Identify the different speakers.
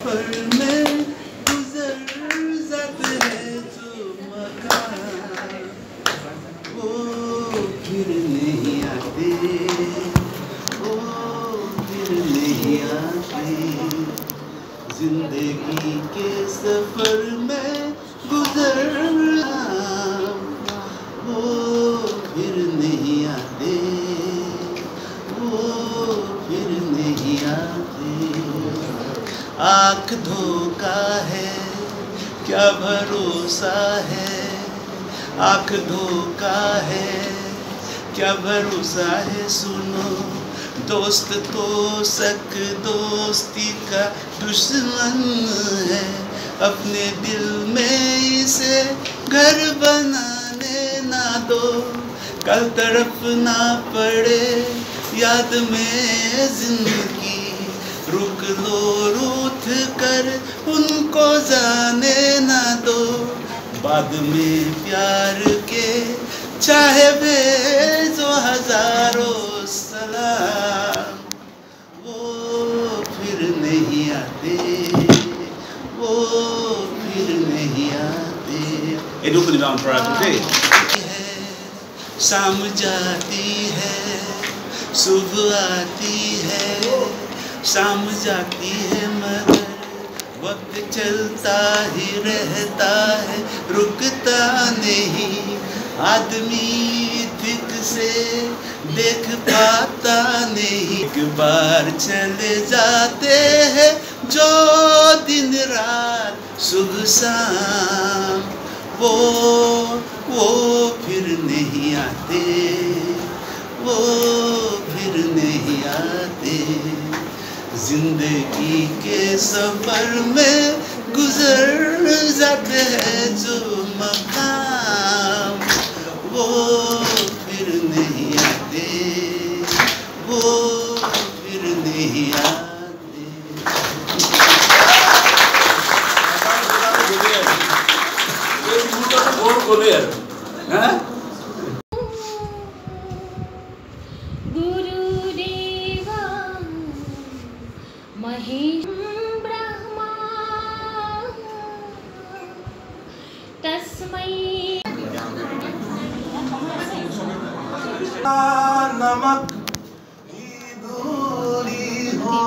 Speaker 1: पर मैं गुजर जाते हैं जो मकान, वो फिर नहीं आते, वो फिर नहीं आते। जिंदगी के सफर में गुजर वो फिर नहीं आते, वो फिर नहीं आते। आँख धोखा है क्या भरोसा है, आँख धोखा है क्या भरोसा है। सुनो दोस्त तो सक दोस्ती का दुश्मन है, अपने दिल में इसे घर बनाने ना दो, कल तरफ ना पड़े याद में जिंदगी। रुक लो रूठ कर उनको जाने ना दो, बाद में प्यार के चाहे भेजो हजारों सलाम, वो फिर नहीं आते, वो फिर नहीं आते। ये दुख निवारण प्रार्थना है, शाम जाती है सुबह आती है, शाम जाती है मगर वक्त चलता ही रहता है, रुकता नहीं। आदमी ठीक से देख पाता नहीं, एक बार चले जाते हैं जो दिन रात सुबह शाम, वो फिर नहीं आते, वो फिर नहीं आते। जिंदगी के सफर में गुजर जाते हैं जो मकाम, वो फिर नहीं आते, वो फिर नहीं आते।
Speaker 2: गुरुदेवा महेश ब्रह्मा तस्मै
Speaker 1: नमक की दूरी हो।